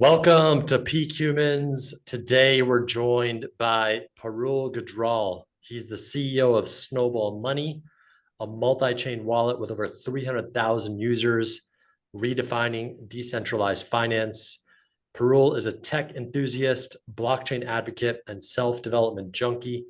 Welcome to Peak Humans. Today we're joined by Parul Gujral. He's the CEO of Snowball Money, a multi-chain wallet with over 300,000 users, redefining decentralized finance. Parul is a tech enthusiast, blockchain advocate, and self-development junkie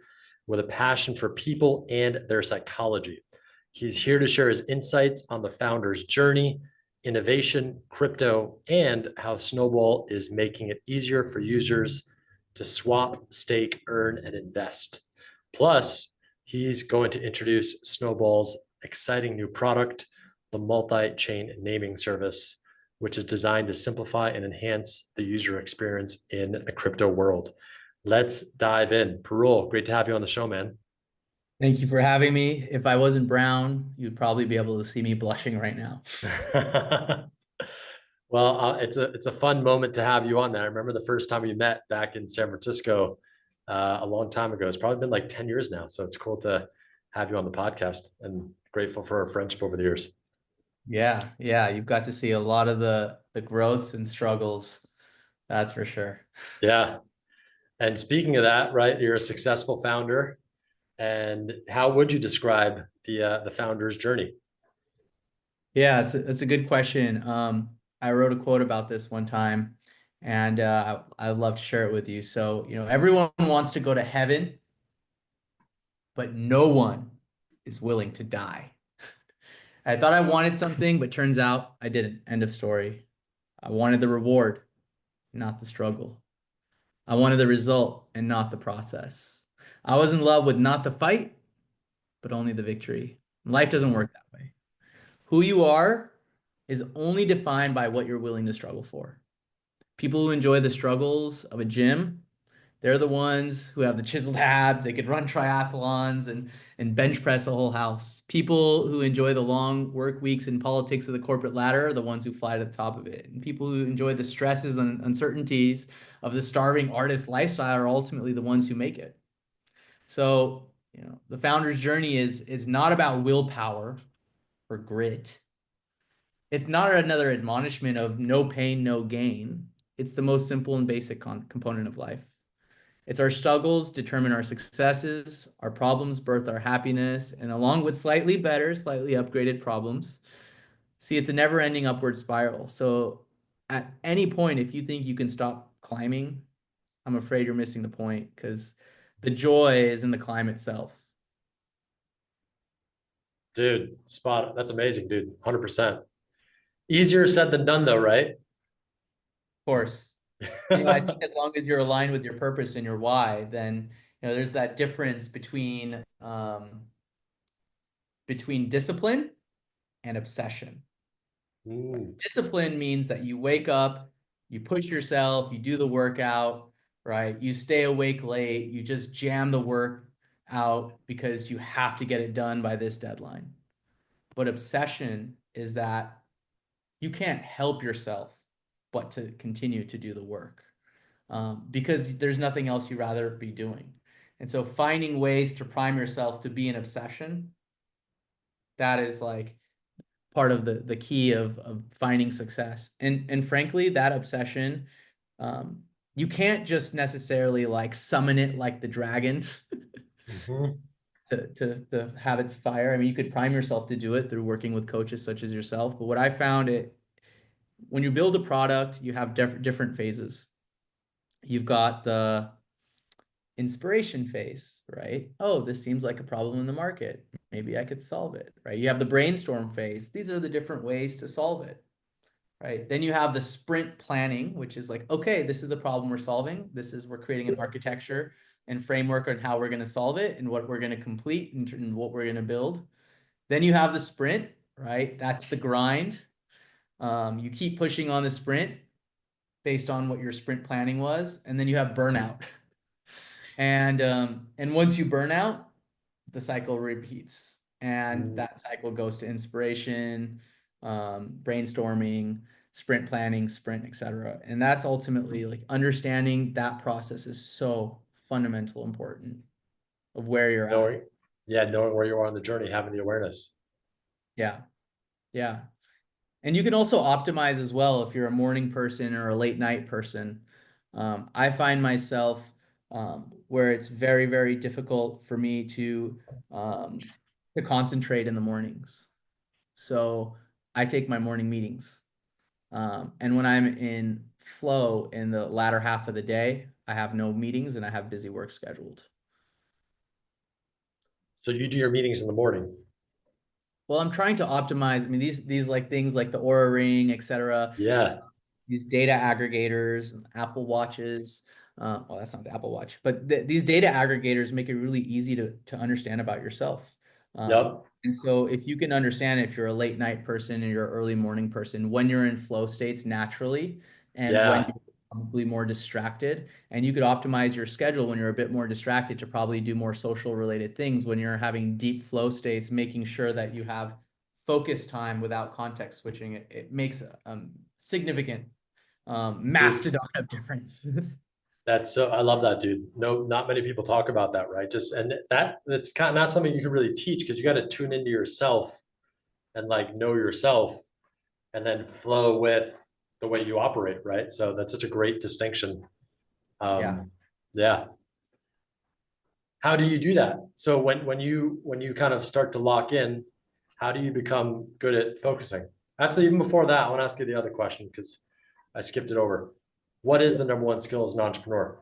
with a passion for people and their psychology. He's here to share his insights on the founder's journey, innovation, crypto, and how Snowball is making it easier for users to swap, stake, earn, and invest. Plus, he's going to introduce Snowball's exciting new product, the multi-chain naming service, which is designed to simplify and enhance the user experience in the crypto world. Let's dive in. Parul, great to have you on the show, man. Thank you for having me. If I wasn't brown, you'd probably be able to see me blushing right now. Well, it's a fun moment to have you on there. I remember the first time we met back in San Francisco a long time ago. It's probably been like 10 years now. So it's cool to have you on the podcast and grateful for our friendship over the years. Yeah, you've got to see a lot of the growths and struggles. That's for sure. Yeah. And speaking of that, right, you're a successful founder. And how would you describe the founder's journey? Yeah, it's a good question. I wrote a quote about this one time, and I'd love to share it with you. So, everyone wants to go to heaven, but no one is willing to die. I thought I wanted something, but turns out I didn't. End of story. I wanted the reward, not the struggle. I wanted the result and not the process. I was in love with not the fight, but only the victory. Life doesn't work that way. Who you are is only defined by what you're willing to struggle for. People who enjoy the struggles of a gym, they're the ones who have the chiseled abs. They could run triathlons and bench press a whole house. People who enjoy the long work weeks in politics of the corporate ladder are the ones who fly to the top of it. And people who enjoy the stresses and uncertainties of the starving artist lifestyle are ultimately the ones who make it. So, the founder's journey is not about willpower or grit. It's not another admonishment of no pain, no gain. It's the most simple and basic component of life. It's our struggles determine our successes, our problems birth our happiness, and along with slightly better, slightly upgraded problems, see, it's a never-ending upward spiral. So at any point, if you think you can stop climbing, I'm afraid you're missing the point because the joy is in the climb itself. Dude, spot. That's amazing, dude. 100%. Easier said than done, though, right? Of course, I think as long as you're aligned with your purpose and your why, then there's that difference between discipline and obsession. Mm, Discipline means that you wake up, you push yourself, you do the workout, right? You stay awake late, you just jam the work out because you have to get it done by this deadline. But obsession is that you can't help yourself but to continue to do the work because there's nothing else you'd rather be doing. And so finding ways to prime yourself to be an obsession, that is like part of the key of finding success. And frankly, that obsession, um, you can't just necessarily like summon it like the dragon mhm. to have its fire. I mean, you could prime yourself to do it through working with coaches such as yourself. But what I found it when you build a product, you have different phases. You've got the inspiration phase, right? Oh, this seems like a problem in the market. Maybe I could solve it, right? You have the brainstorm phase. These are the different ways to solve it, right? Then you have the sprint planning, which is like, okay, this is the problem we're solving. We're creating an architecture and framework on how we're going to solve it and what we're going to complete and what we're going to build. Then you have the sprint, right? That's the grind. You keep pushing on the sprint based on what your sprint planning was, and then you have burnout. And once you burn out, the cycle repeats, and Mm. that cycle goes to inspiration, brainstorming, sprint planning, sprint, etc. And that's ultimately like understanding that process is so fundamental important of where you're at. Knowing, yeah, knowing where you are on the journey, having the awareness. Yeah, yeah. And you can also optimize as well if you're a morning person or a late night person. I find myself where it's very, very difficult for me um, to concentrate in the mornings. So I take my morning meetings. And when I'm in flow in the latter half of the day, I have no meetings and I have busy work scheduled. So you do your meetings in the morning. Well, I'm trying to optimize. I mean, these like things like the Aura Ring, etc. Yeah. These data aggregators, Apple Watches. Well, that's not the Apple Watch, but these data aggregators make it really easy to understand about yourself. Yep. And so if you can understand if you're a late night person or you're an early morning person, when you're in flow states naturally, and when Yeah. you're probably more distracted, and you could optimize your schedule when you're a bit more distracted to probably do more social related things when you're having deep flow states, making sure that you have focus time without context switching. It makes a significant Dude, mastodon of difference. that's so I love that, dude. No, not many people talk about that, right? Just and that's kind of not something you can really teach because you got to tune into yourself and like know yourself and then flow with the way you operate, right? So that's such a great distinction. Yeah. Yeah. How do you do that? So when you kind of start to lock in, how do you become good at focusing? Actually, even before that, I want to ask you the other question because I skipped it over. What is the number one skill as an entrepreneur?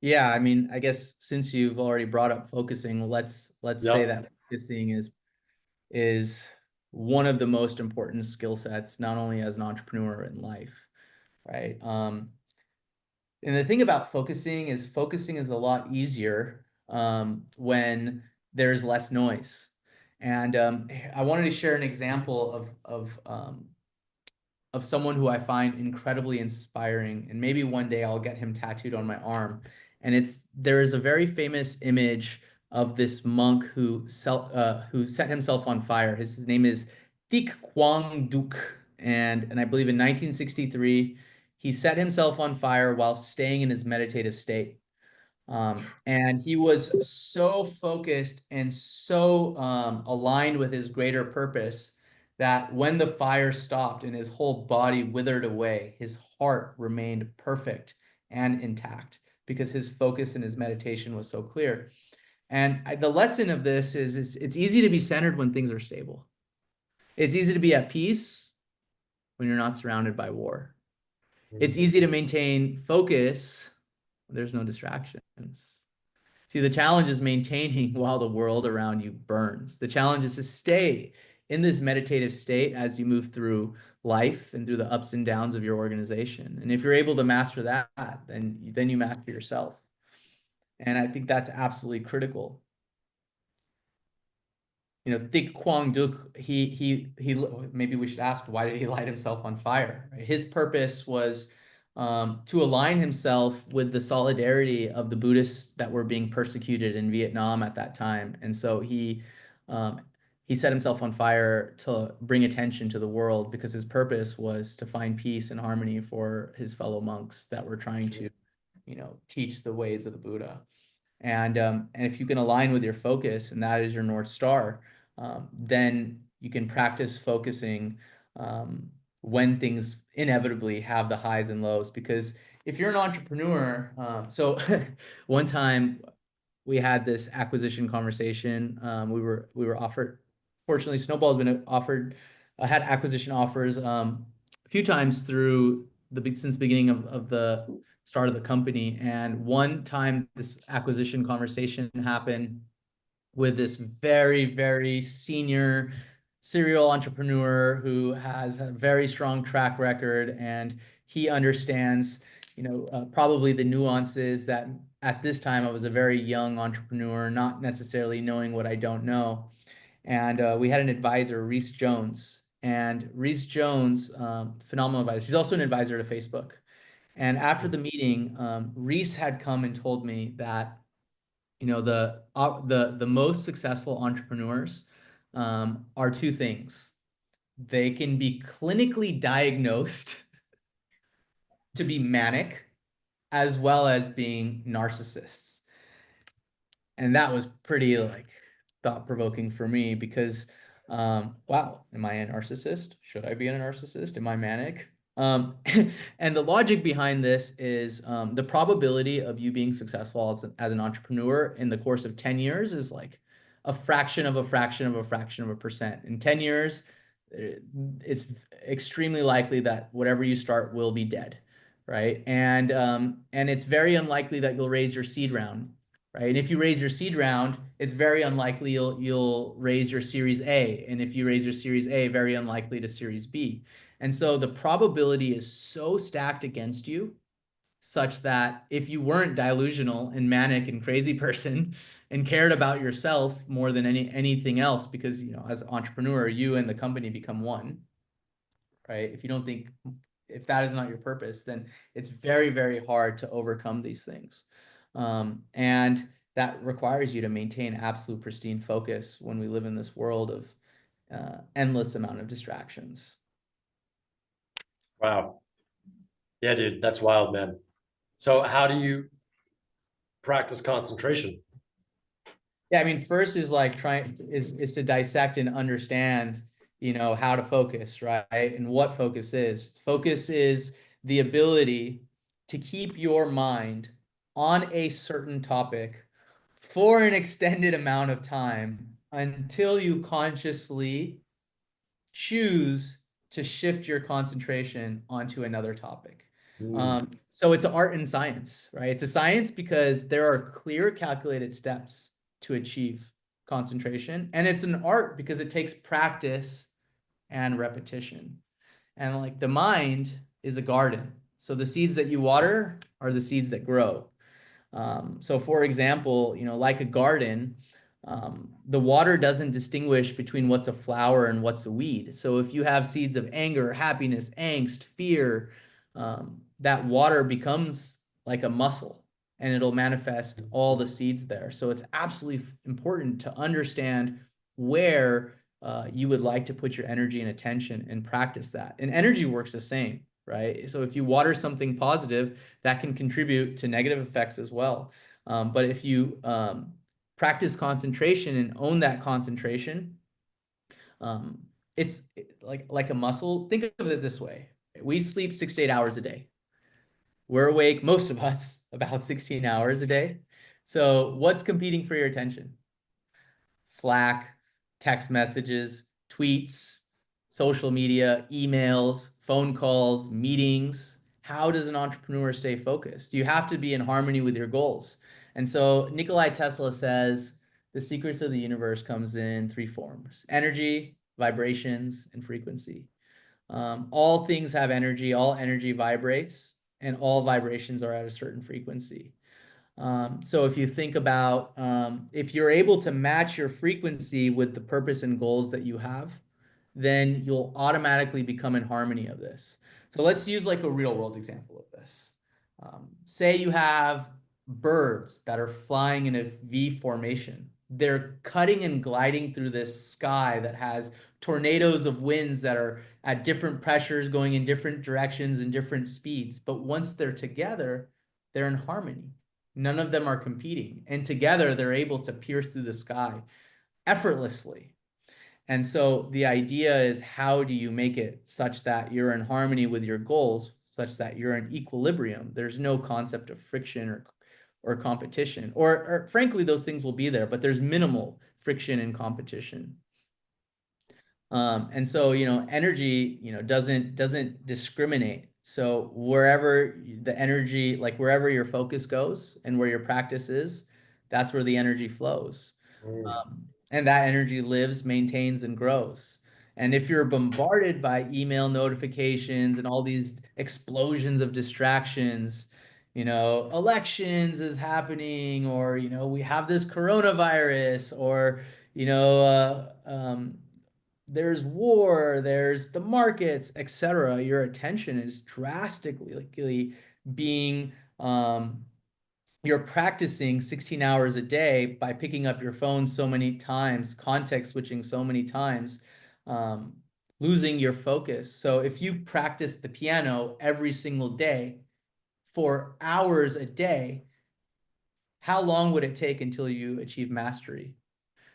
Yeah, I mean, I guess since you've already brought up focusing, let's say Yep. that focusing is one of the most important skill sets, not only as an entrepreneur in life, right? And the thing about focusing is a lot easier when there's less noise. And I wanted to share an example of someone who I find incredibly inspiring, and maybe one day I'll get him tattooed on my arm. And there is a very famous image of this monk who set himself on fire. His name is Thich Quang Duc, and I believe in 1963 he set himself on fire while staying in his meditative state. And he was so focused and so aligned with his greater purpose that when the fire stopped and his whole body withered away, his heart remained perfect and intact because his focus and his meditation was so clear. And the lesson of this is it's easy to be centered when things are stable. It's easy to be at peace when you're not surrounded by war. It's easy to maintain focus when there's no distractions. See, the challenge is maintaining while the world around you burns. The challenge is to stay in this meditative state as you move through life and through the ups and downs of your organization. And if you're able to master that, then you master yourself. And I think that's absolutely critical. Thich Quang Duc, he maybe we should ask, why did he light himself on fire? Right? His purpose was to align himself with the solidarity of the Buddhists that were being persecuted in Vietnam at that time. And so um, he set himself on fire to bring attention to the world because his purpose was to find peace and harmony for his fellow monks that were trying to, teach the ways of the Buddha. And if you can align with your focus and that is your North Star, then you can practice focusing when things inevitably have the highs and lows. Because if you're an entrepreneur, so one time we had this acquisition conversation. We were offered. Fortunately, Snowball's been offered, had acquisition offers a few times through since the beginning of the start of the company. And one time, this acquisition conversation happened with this very, very senior serial entrepreneur who has a very strong track record, and he understands, probably the nuances that at this time I was a very young entrepreneur, not necessarily knowing what I don't know. And we had an advisor, Reese Jones, and Reese Jones, phenomenal advisor. She's also an advisor to Facebook. And after the meeting, Reese had come and told me that the most successful entrepreneurs are two things. They can be clinically diagnosed to be manic as well as being narcissists. And that was pretty like thought-provoking for me because Wow, am I a narcissist? Should I be a narcissist? Am I manic? And the logic behind this is the probability of you being successful as an entrepreneur in the course of 10 years is like a fraction of a fraction of a fraction of a percent. In 10 years, eh, it's extremely likely that whatever you start will be dead, right? And it's very unlikely that you'll raise your seed round, right? And if you raise your seed round, it's very unlikely you'll raise your Series A. And if you raise your Series A, very unlikely to Series B. And so the probability is so stacked against you, such that if you weren't delusional and manic and crazy person and cared about yourself more than anything else, because as an entrepreneur, you and the company become one, right? If you don't think, if that is not your purpose, then it's very, very hard to overcome these things. And that requires you to maintain absolute pristine focus when we live in this world of endless amount of distractions. Wow. Yeah, dude, that's wild, man. So how do you practice concentration? Yeah, I mean, first is like trying is to dissect and understand, how to focus, right? And what focus is. Focus is the ability to keep your mind on a certain topic for an extended amount of time until you consciously choose to shift your concentration onto another topic. Mm, So it's an art and science, right? It's a science because there are clear calculated steps to achieve concentration. And it's an art because it takes practice and repetition. And like the mind is a garden. So the seeds that you water are the seeds that grow. So for example, like a garden, the water doesn't distinguish between what's a flower and what's a weed. So if you have seeds of anger, happiness, angst, fear, that water becomes like a muscle and it'll manifest all the seeds there. So it's absolutely important to understand where you would like to put your energy and attention and practice that. And energy works the same, right? So if you water something positive, that can contribute to negative effects as well. But if you practice concentration and own that concentration, um, it's like a muscle. Think of it this way: we sleep 6 to 8 hours a day. We're awake, most of us, about 16 hours a day. So what's competing for your attention? Slack, text messages, tweets, social media, emails, phone calls, meetings. How does an entrepreneur stay focused? You have to be in harmony with your goals. And so Nikolai Tesla says the secrets of the universe comes in three forms: energy, vibrations, and frequency. All things have energy, all energy vibrates, and all vibrations are at a certain frequency. So if you think about if you're able to match your frequency with the purpose and goals that you have, then you'll automatically become in harmony of this. So let's use like a real world example of this. Say you have birds that are flying in a V formation. They're cutting and gliding through this sky that has tornadoes of winds that are at different pressures going in different directions and different speeds. But once they're together, they're in harmony. None of them are competing. And together, they're able to pierce through the sky effortlessly. And so the idea is, how do you make it such that you're in harmony with your goals, such that you're in equilibrium? There's no concept of friction or competition, or frankly, those things will be there, but there's minimal friction and competition. And so, energy, doesn't discriminate. So wherever the energy, like wherever your focus goes and where your practice is, that's where the energy flows. mm, And that energy lives, maintains, and grows. And if you're bombarded by email notifications and all these explosions of distractions, elections is happening, or, we have this coronavirus, or, you know, there's war, there's the markets, etc. Your attention is drastically like, being you're practicing 16 hours a day by picking up your phone so many times, context switching so many times, um, losing your focus. So if you practice the piano every single day for hours a day, how long would it take until you achieve mastery?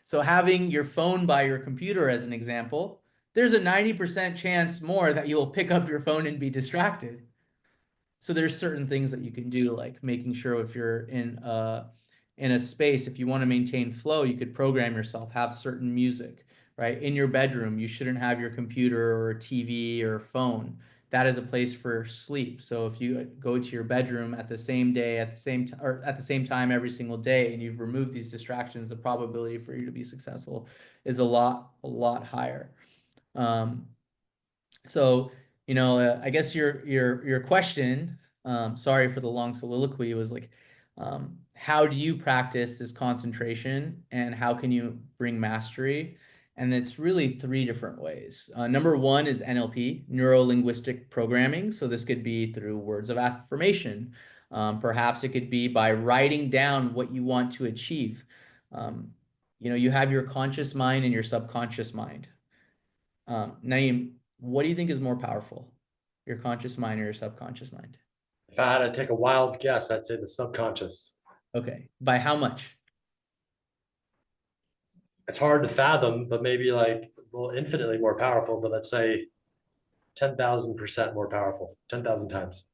So having your phone by your computer as an example, there's a 90% chance more that you'll pick up your phone and be distracted. So there's certain things that you can do, like making sure if you're in a space, if you want to maintain flow, you could program yourself, have certain music, right? In your bedroom, you shouldn't have your computer or TV or phone. That is a place for sleep. So if you go to your bedroom at the same day, at the same time, or at the same time every single day, and you've removed these distractions, the probability for you to be successful is a lot higher. Um, so, I guess your question, sorry for the long soliloquy, was like, how do you practice this concentration and how can you bring mastery? And it's really three different ways. Number one is NLP, neuro linguistic programming. So this could be through words of affirmation. Perhaps it could be by writing down what you want to achieve. You have your conscious mind and your subconscious mind. Naeem, what do you think is more powerful? Your conscious mind or your subconscious mind? If I had to take a wild guess, I'd say the subconscious. Okay. By how much? It's hard to fathom, but maybe like, well, infinitely more powerful, but let's say 10,000% more powerful, 10,000 times.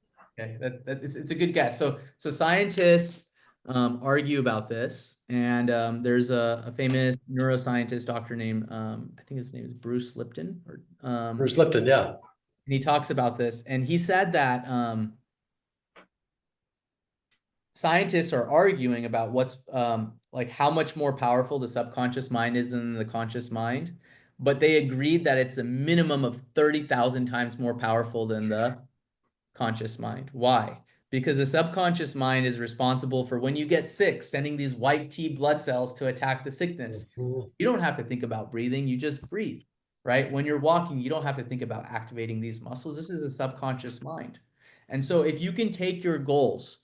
Okay, it's a good guess. So scientists argue about this, and there's a famous neuroscientist doctor named I think his name is Bruce Lipton, or Bruce Lipton, yeah. and he talks about this, and he said that scientists are arguing about what's like how much more powerful the subconscious mind is than the conscious mind, but they agreed that it's a minimum of 30,000 times more powerful than the conscious mind. Why? Because the subconscious mind is responsible for when you get sick, sending these white T blood cells to attack the sickness. Mhm. You don't have to think about breathing, you just breathe, right? When you're walking, you don't have to think about activating these muscles. This is a subconscious mind. And so if you can take your goals,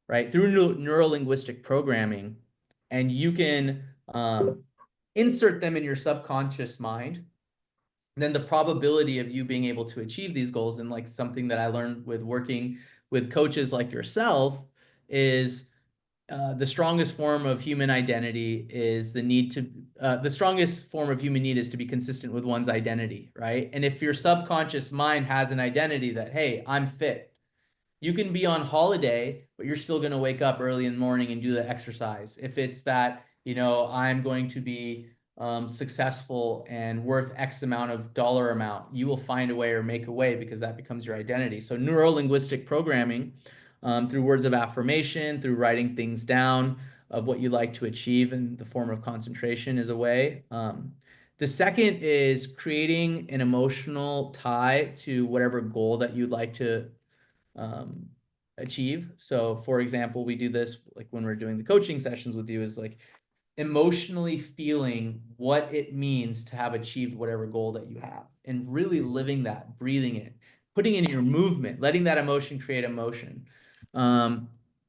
right, through neuro-linguistic programming, and you can insert them in your subconscious mind, then the probability of you being able to achieve these goals, and like something that I learned with working with coaches like yourself, is the strongest form of human identity is the strongest form of human need is to be consistent with one's identity, right? And if your subconscious mind has an identity that, hey, I'm fit, you can be on holiday, but you're still going to wake up early in the morning and do the exercise. If it's that, I'm going to be successful and worth X amount of dollar amount, you will find a way or make a way because that becomes your identity. So neuro-linguistic programming, through words of affirmation, through writing things down of what you like to achieve in the form of concentration, is a way. The second is creating an emotional tie to whatever goal that you'd like to um, achieve. So for example, we do this like when we're doing the coaching sessions with you, is like emotionally feeling what it means to have achieved whatever goal that you have, and really living that, breathing it, putting in your movement, letting that emotion create emotion.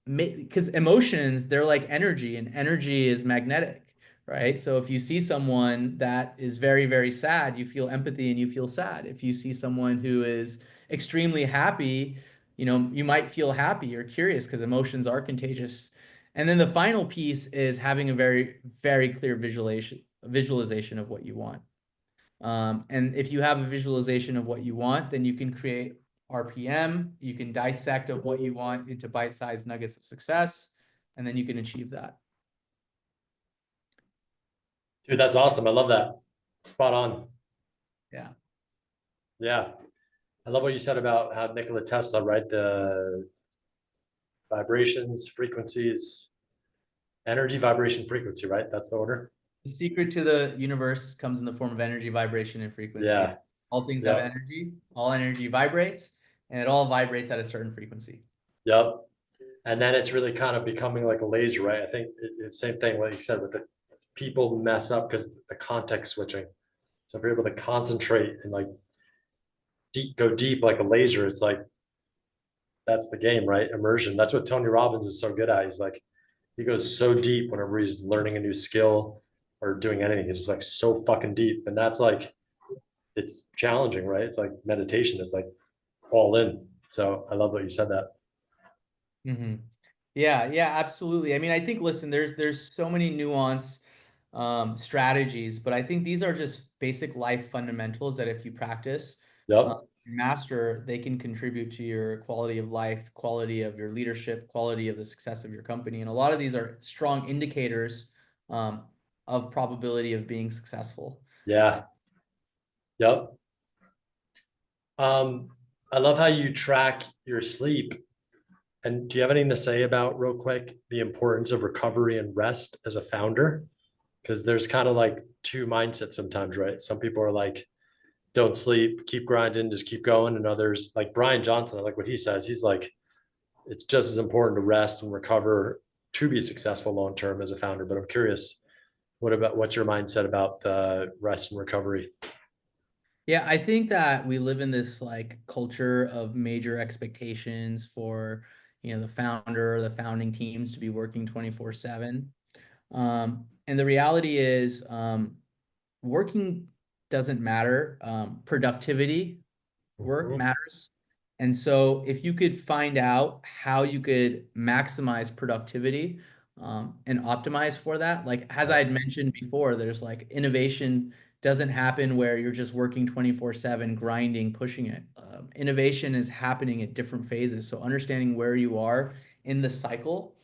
Because emotions, they're like energy, and energy is magnetic, right? So if you see someone that is very, very sad, you feel empathy and you feel sad. If you see someone who is extremely happy, you might feel happy or curious, because emotions are contagious. And then the final piece is having a very, very clear visualization of what you want. And if you have a visualization of what you want, then you can create RPM, you can dissect of what you want into bite-sized nuggets of success, and then you can achieve that. Dude, that's awesome. I love that. Spot on. Yeah. Yeah. I love what you said about how Nikola Tesla, right? The vibrations, frequencies, energy, vibration, frequency, right? That's the order. The secret to the universe comes in the form of energy, vibration, and frequency. Yeah. All things have Yep. energy, all energy vibrates, and it all vibrates at a certain frequency. Yep. And then it's really kind of becoming like a laser, right? I think it's the same thing what you said with the people mess up because the context switching. So if you're able to concentrate and like go deep like a laser, it's like that's the game, right? Immersion. That's what Tony Robbins is so good at. He's like he goes so deep whenever he's learning a new skill or doing anything. It's just like so fucking deep. And that's like it's challenging, right? It's like meditation. It's like all in. So I love what you said that. Mm-hmm. Yeah, absolutely. I mean, I think, listen, there's so many nuance strategies, but I think these are just basic life fundamentals that if you practice, uh, Yep. master, they can contribute to your quality of life, quality of your leadership, quality of the success of your company. And a lot of these are strong indicators um, of probability of being successful. Yeah. Yep. Um, I love how you track your sleep. And do you have anything to say about, real quick, the importance of recovery and rest as a founder? Because there's kind of like two mindsets sometimes, right? Some people are like, don't sleep, keep grinding, just keep going. And others, like Brian Johnson, I like what he says. He's like, it's just as important to rest and recover to be successful long term as a founder. But I'm curious, what's your mindset about the rest and recovery? Yeah, I think that we live in this like culture of major expectations for, the founder, the founding teams to be working 24/7. And the reality is, working doesn't matter. Productivity work Mhm. matters. And so if you could find out how you could maximize productivity, and optimize for that, like as I Yep. had mentioned before, there's like innovation doesn't happen where you're just working 24/7, grinding, pushing it. Innovation is happening at different phases. So understanding where you are in the cycle,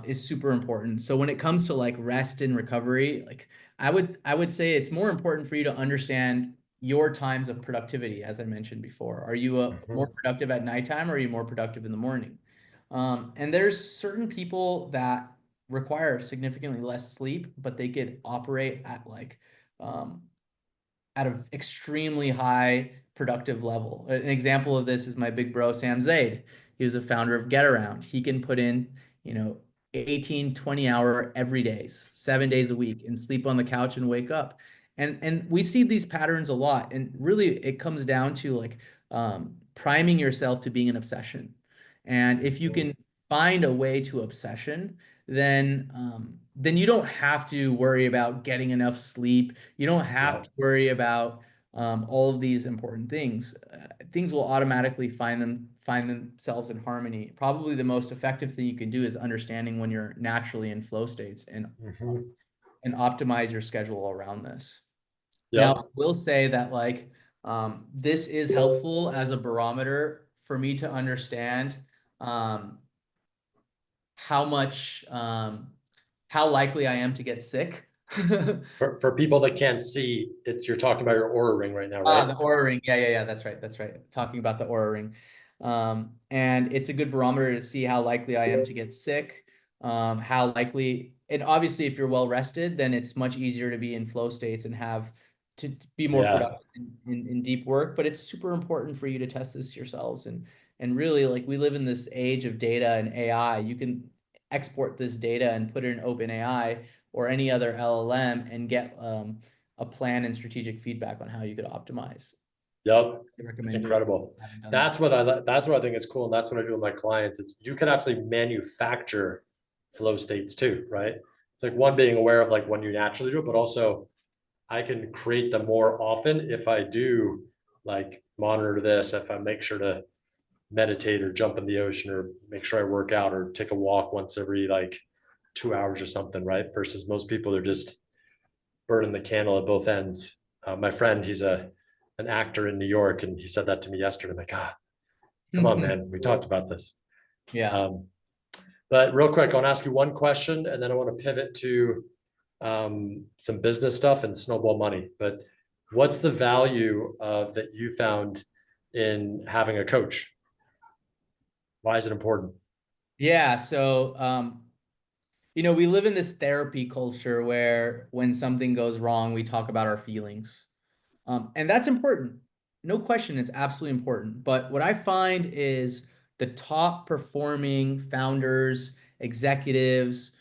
is super important. So when it comes to like rest and recovery, like I would say it's more important for you to understand your times of productivity, as I mentioned before. Are you more Mhm. productive at nighttime or are you more productive in the morning? And there's certain people that require significantly less sleep, but they could operate um, at an extremely high productive level. An example of this is my big bro, Sam Zaid. He was a founder of Get Around. He can put in, 18, 20-hour every days, 7 days a week, and sleep on the couch and wake up. And we see these patterns a lot. And really it comes down to like priming yourself to being an obsession. And if you Mhm. can find a way to obsession, then you don't have to worry about getting enough sleep. You don't have Yeah. to worry about all of these important things. Things will automatically find themselves in harmony. Probably the most effective thing you can do is understanding when you're naturally in flow states Mhm. and optimize your schedule around this. Now, I Yep. will say that like this is helpful as a barometer for me to understand um, how much how likely I am to get sick. For people that can't see it, you're talking about your aura ring right now, Ah, right? the Aura Ring. Yeah, yeah, yeah. That's right. That's right. Talking about the Aura Ring. And it's a good barometer to see how likely I am to get sick. How likely, and obviously, if you're well rested, then it's much easier to be in flow states and have to be more Yeah. productive in deep work. But it's super important for you to test this yourselves. And really, like we live in this age of data and AI. You can export this data and put it in OpenAI or any other LLM and get a plan and strategic feedback on how you could optimize. Yep. I It's recommend doing it if incredible. you haven't done that. That's what I think is cool. And that's what I do with my clients. It's you can actually manufacture flow states too, right? It's like one being aware of like when you naturally do it, but also I can create them more often if I do like monitor this, if I make sure to meditate or jump in the ocean or make sure I work out or take a walk once every like 2 hours or something, right? Versus most people are just burning the candle at both ends. My friend, he's an actor in New York, and he said that to me yesterday. I'm like, come on, man, we talked about this. Yeah. Um, but real quick, I want to ask you one question, and then I want to pivot to some business stuff and Snowball Money. But what's the value of that you found in having a coach? Why is it important? Yeah. So, we live in this therapy culture where when something goes wrong, we talk about our feelings. And that's important. No question, it's absolutely important. But what I find is the top performing founders, executives,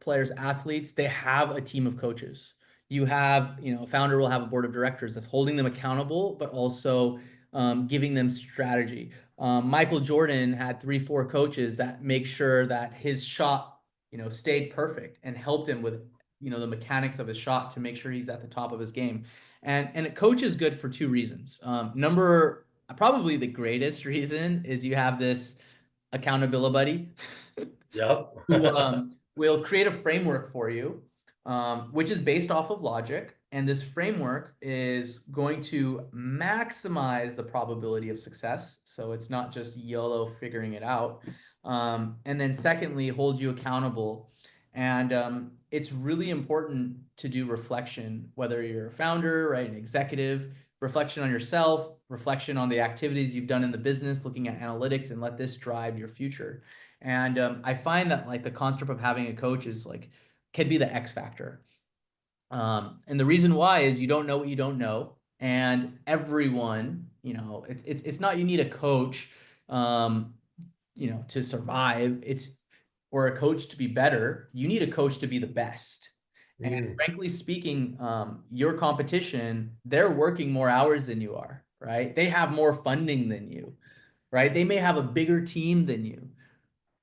players, athletes, they have a team of coaches. You have, a founder will have a board of directors that's holding them accountable, but also giving them strategy. Michael Jordan had 3, 4 coaches that make sure that his shot, stayed perfect and helped him with, the mechanics of his shot to make sure he's at the top of his game. And a coach is good for 2 reasons. Number probably the greatest reason is you have this accountability buddy Yep. who will create a framework for you. which is based off of logic. And this framework is going to maximize the probability of success. So it's not just YOLO figuring it out. And then secondly, hold you accountable. And it's really important to do reflection, whether you're a founder, right, an executive, reflection on yourself, reflection on the activities you've done in the business, looking at analytics, and let this drive your future. And I find that like the construct of having a coach is like can be the X factor. And the reason why is you don't know what you don't know, and everyone, it's not you need a coach, to survive. It's or a coach to be better. You need a coach to be the best. And Mm. frankly speaking, your competition, they're working more hours than you are, right? They have more funding than you, right? They may have a bigger team than you,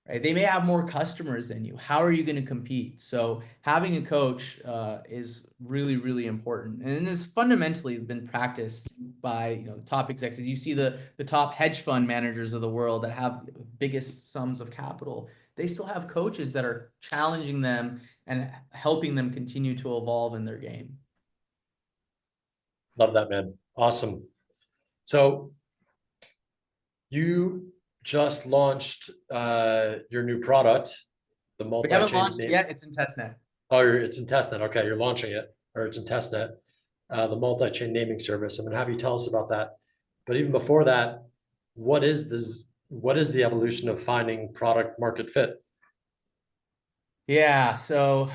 right? They may have more customers than you. How are you going to compete? So having a coach is really, really important. And this fundamentally has been practiced by the top executives. You see the top hedge fund managers of the world that have biggest sums of capital. They still have coaches that are challenging them and helping them continue to evolve in their game. Love that, man. Awesome. So you just launched your new product, the We haven't multi-chain launched it name. yet. It's in testnet. Oh, it's in testnet. Okay, you're launching it, or it's in testnet. The multi-chain naming service. I'm gonna have you tell us about that. But even before that, what is this? What is the evolution of finding product market fit? Yeah. So,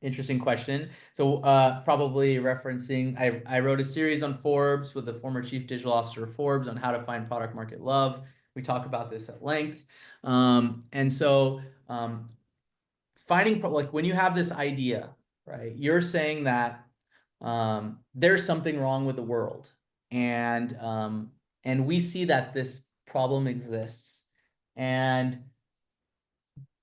interesting question. So probably referencing, I wrote a series on Forbes with the former chief digital officer of Forbes on how to find product market love. We talk about this at length. And so finding, like when you have this idea, right, you're saying that there's something wrong with the world. And we see that this problem exists. And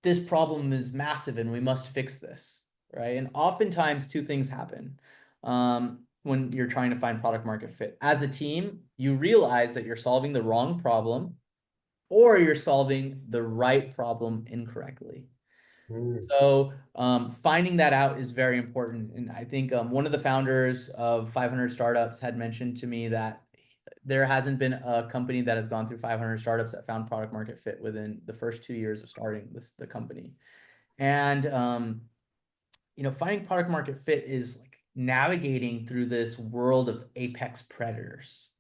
this problem is massive and we must fix this, right? And oftentimes two things happen when you're trying to find product market fit. As a team, you realize that you're solving the wrong problem or you're solving the right problem incorrectly. Mm. So finding that out is very important. And I think one of the founders of 500 Startups had mentioned to me that there hasn't been a company that has gone through 500 startups that found product market fit within the first 2 years of starting the company. And finding product market fit is like navigating through this world of apex predators,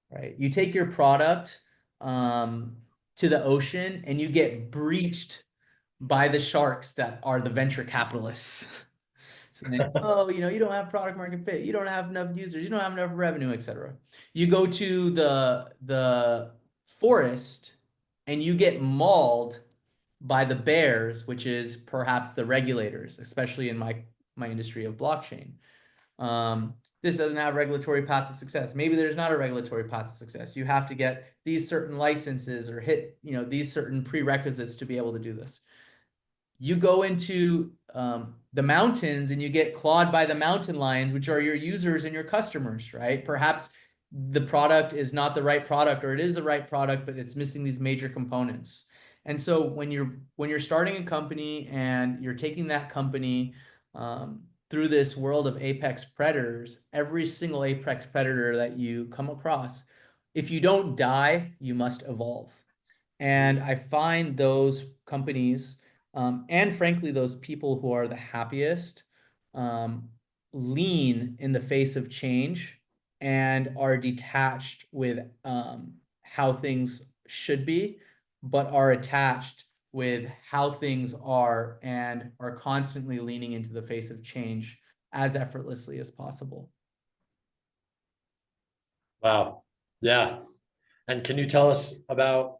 right? You take your product to the ocean and you get breached by the sharks that are the venture capitalists. So then, oh, you don't have product market fit, you don't have enough users, you don't have enough revenue, etc. You go to the forest and you get mauled by the bears, which is perhaps the regulators, especially in my industry of blockchain. This doesn't have regulatory paths to success. Maybe there's not a regulatory path to success. You have to get these certain licenses or hit these certain prerequisites to be able to do this. You go into the mountains and you get clawed by the mountain lions, which are your users and your customers, right? Perhaps the product is not the right product, or it is the right product, but it's missing these major components. And so when you're starting a company and you're taking that company through this world of apex predators, every single apex predator that you come across, if you don't die, you must evolve. And I find those companies, and frankly, those people who are the happiest, um, lean in the face of change and are detached with how things should be, but are attached with how things are and are constantly leaning into the face of change as effortlessly as possible. Wow. Yeah. And can you tell us about,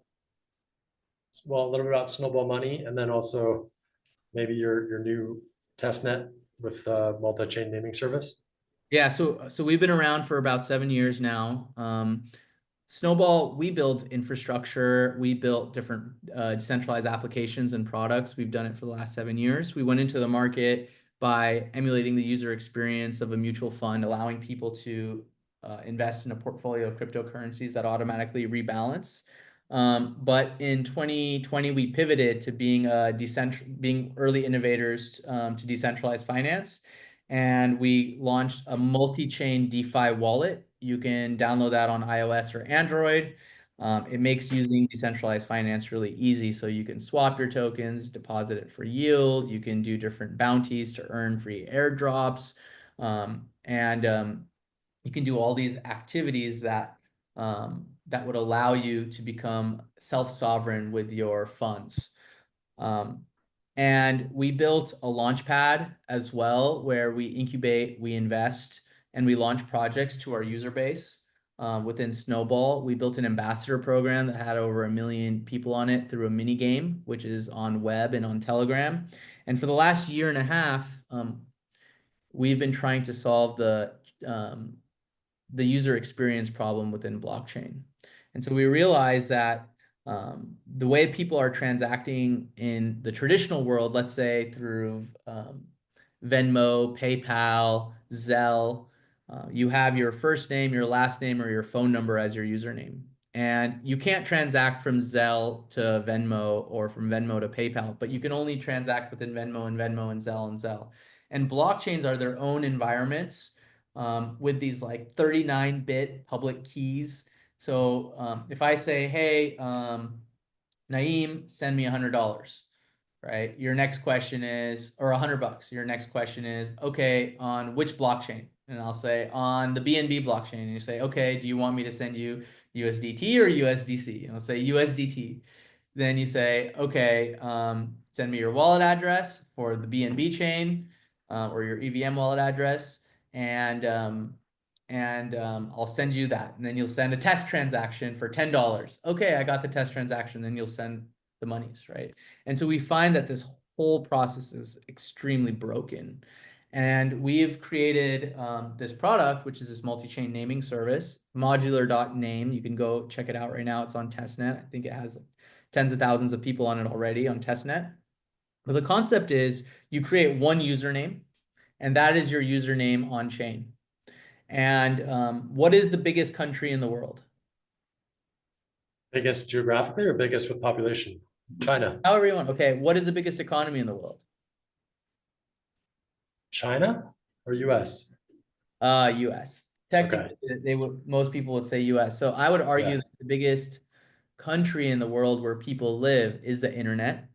well, a little bit about Snowball Money, and then also maybe your new test net with multi-chain naming service? Yeah, so we've been around for about 7 years now. Snowball, we build infrastructure, we built different decentralized applications and products. We've done it for the last 7 years. We went into the market by emulating the user experience of a mutual fund, allowing people to invest in a portfolio of cryptocurrencies that automatically rebalance. But in 2020, we pivoted to being early innovators to decentralized finance. And we launched a multi-chain DeFi wallet. You can download that on iOS or Android. It makes using decentralized finance really easy. So you can swap your tokens, deposit it for yield. You can do different bounties to earn free airdrops. And you can do all these activities that would allow you to become self-sovereign with your funds. Um, and we built a launch pad as well, where we incubate, we invest, and we launch projects to our user base. Within Snowball, we built an ambassador program that had over 1 million people on it through a mini game, which is on web and on Telegram. And for the last year and a half, we've been trying to solve um, the user experience problem within blockchain. And so we realized that the way people are transacting in the traditional world, let's say through Venmo, PayPal, Zelle, you have your first name, your last name, or your phone number as your username. And you can't transact from Zelle to Venmo or from Venmo to PayPal, but you can only transact within Venmo and Zelle and Zelle. And blockchains are their own environments with these like 39-bit public keys. So if I say, hey, Naeem, send me $100, right? Your next question is, or $100. Your next question is, okay, on which blockchain? And I'll say on the BNB blockchain. And you say, okay, do you want me to send you USDT or USDC? And I'll say USDT. Then you say, okay, send me your wallet address for the BNB chain or your EVM wallet address, and I'll send you that. And then you'll send a test transaction for $10. Okay, I got the test transaction. Then you'll send the monies, right? And so we find that this whole process is extremely broken. And we've created this product, which is this multi-chain naming service, modular.name. You can go check it out right now. It's on testnet. I think it has tens of thousands of people on it already on testnet. But the concept is you create one username, and that is your username on chain. And what is the biggest country in the world? Biggest geographically or biggest with population? China. However you want. Okay, what is the biggest economy in the world? China or US? US. Okay. Technically, most people would say US. So I would argue Yeah. that the biggest country in the world where people live is the internet.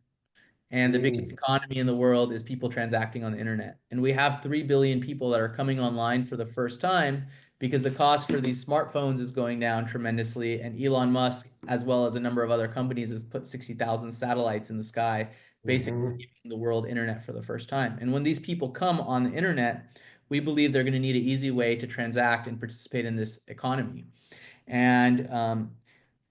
And the biggest Mm. economy in the world is people transacting on the internet. And we have 3 billion people that are coming online for the first time because the cost for these smartphones is going down tremendously. And Elon Musk, as well as a number of other companies, has put 60,000 satellites in the sky, basically Mhm. giving the world internet for the first time. And when these people come on the internet, we believe they're going to need an easy way to transact and participate in this economy. And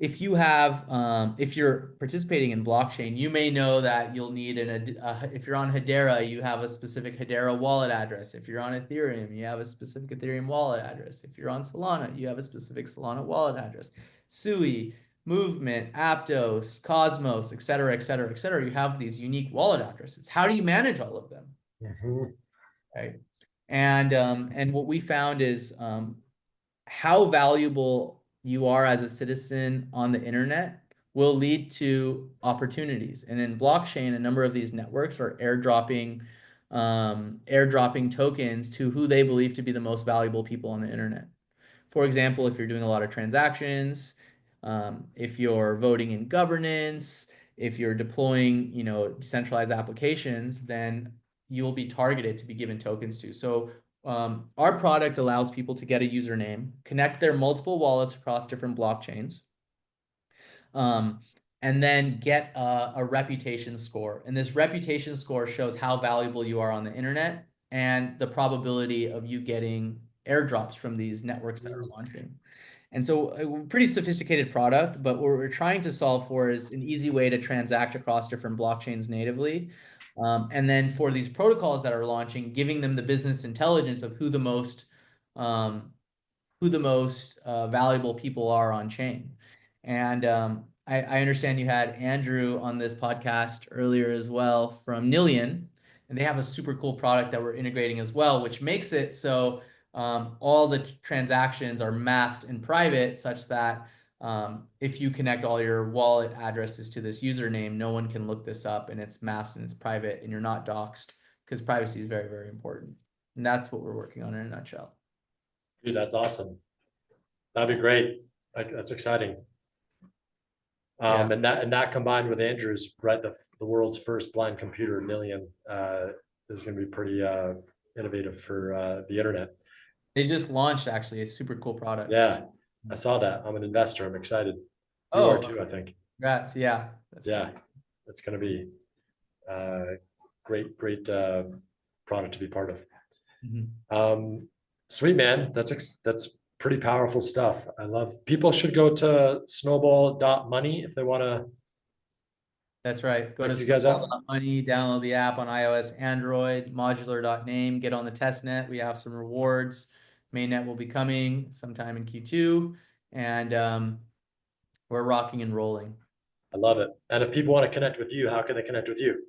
if you're participating in blockchain, you may know that you'll need if you're on Hedera, you have a specific Hedera wallet address. If you're on Ethereum, you have a specific Ethereum wallet address. If you're on Solana, you have a specific Solana wallet address. Sui, Movement, Aptos, Cosmos, et cetera, et cetera, et cetera. You have these unique wallet addresses. How do you manage all of them? Mhm. Right. And what we found is how valuable you are as a citizen on the internet will lead to opportunities. And in blockchain, a number of these networks are airdropping tokens to who they believe to be the most valuable people on the internet. For example, if you're doing a lot of transactions, if you're voting in governance, if you're deploying, decentralized applications, then you'll be targeted to be given tokens to. So our product allows people to get a username, connect their multiple wallets across different blockchains, um, and then get a reputation score. And this reputation score shows how valuable you are on the internet and the probability of you getting airdrops from these networks that are launching. And so a pretty sophisticated product, but what we're trying to solve for is an easy way to transact across different blockchains natively. And then for these protocols that are launching, giving them the business intelligence of um, who the most valuable people are on chain. And I understand you had Andrew on this podcast earlier as well from Nillion, and they have a super cool product that we're integrating as well, which makes it so all the transactions are masked in private such that If you connect all your wallet addresses to this username, no one can look this up, and it's masked and it's private, and you're not doxxed, because privacy is very, very important. And that's what we're working on in a nutshell. Dude, that's awesome. That'd be great. That's exciting. Yeah. And that combined with Andrew's, right, the world's first blind computer million, is going to be pretty innovative for the internet. They just launched actually a super cool product. Yeah, I saw that. I'm an investor. I'm excited. You are Oh, too, I think. congrats. Yeah. Yeah, it's going to be great product to be part of. Sweet man, that's pretty powerful stuff. I love. People should go to snowball.money if they want to. That's right. Go to You guys out. Snowball.money, download the app on iOS, Android, modular.name, get on the test net. We have some rewards. Mainnet will be coming sometime in Q2, and we're rocking and rolling. I love it. And if people want to connect with you, how can they connect with you?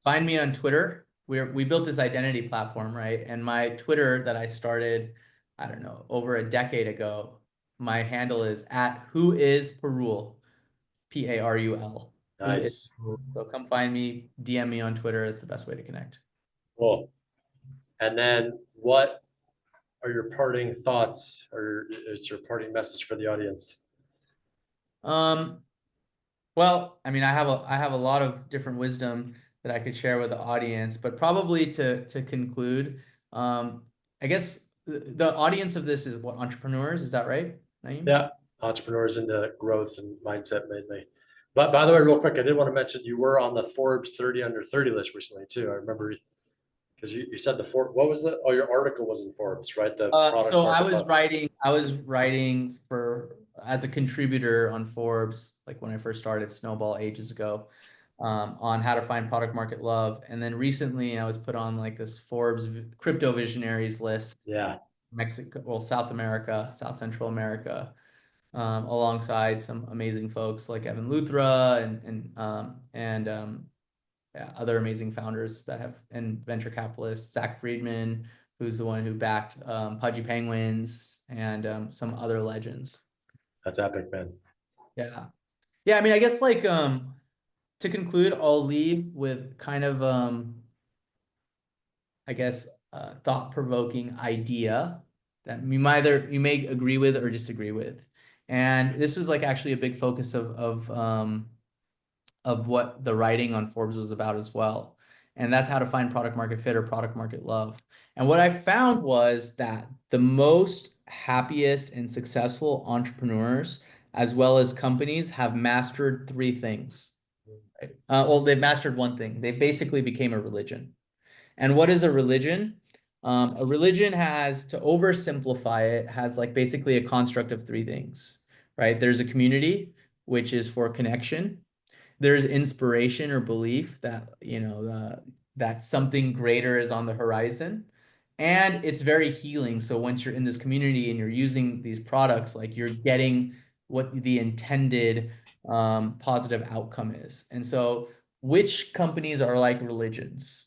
Find me on Twitter. We built this identity platform, right? And my Twitter that I started, I don't know, over a decade ago, my handle is @whoisparul, Parul. Nice. So come find me, DM me on Twitter. It's the best way to connect. Cool. And then what are your parting thoughts, or is your parting message for the audience? Well, I mean, I have a lot of different wisdom that I could share with the audience, but probably to conclude, I guess the audience of this is what, entrepreneurs, is that right, Naeem? Yeah, entrepreneurs into growth and mindset mainly. But by the way, real quick, I did want to mention you were on the Forbes 30 under 30 list recently too. I remember because you said what was the, oh, your article was in Forbes, right? The product So I market was writing for as a contributor on Forbes, like when I first started Snowball ages ago, on how to find product market love. And then recently I was put on like this Forbes crypto visionaries list. Yeah, Mexico, well, South America, South Central America, alongside some amazing folks like Evan Luthra and yeah, other amazing founders that have, and venture capitalists, Zach Friedman, who's the one who backed Pudgy Penguins, and some other legends. that's epic, man. Yeah. Yeah, I mean, I guess like to conclude, I'll leave with kind of I guess thought-provoking idea that you may agree with or disagree with. And this was like actually a big focus of what the writing on Forbes was about as well. And that's how to find product market fit or product market love. And what I found was that the most happiest and successful entrepreneurs, as well as companies, have mastered three things. Right? Well, they've mastered one thing. They basically became a religion. And what is a religion? A religion has, to oversimplify it, has like basically a construct of three things, right? There's a community, which is for connection. There's inspiration or belief that, that something greater is on the horizon. And it's very healing. So once you're in this community and you're using these products, like you're getting what the intended positive outcome is. And so which companies are like religions?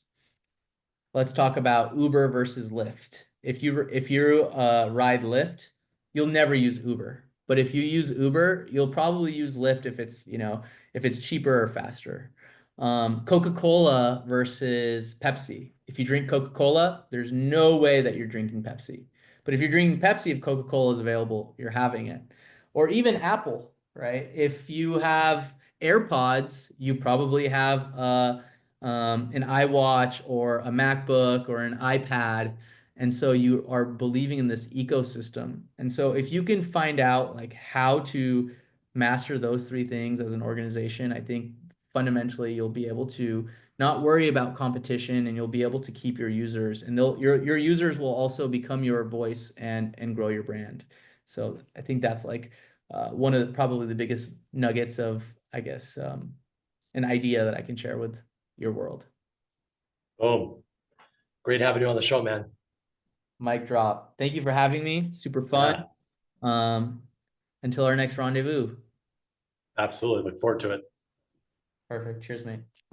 Let's talk about Uber versus Lyft. If you ride Lyft, you'll never use Uber. But if you use Uber, you'll probably use Lyft if it's, if it's cheaper or faster. Coca-Cola versus Pepsi. If you drink Coca-Cola, there's no way that you're drinking Pepsi. But if you're drinking Pepsi, if Coca-Cola is available, you're having it. Or even Apple, right? If you have AirPods, you probably have an iWatch or a MacBook or an iPad. And so you are believing in this ecosystem. And so if you can find out like how to master those three things as an organization, I think fundamentally you'll be able to not worry about competition, and you'll be able to keep your users, and your users will also become your voice and grow your brand. So I think that's like one of probably the biggest nuggets of, I guess, an idea that I can share with your world. Boom. Great having you on the show, man. Mic drop. Thank you for having me. Super fun. Yeah, Until our next rendezvous. absolutely. Look forward to it. Perfect. Cheers, mate.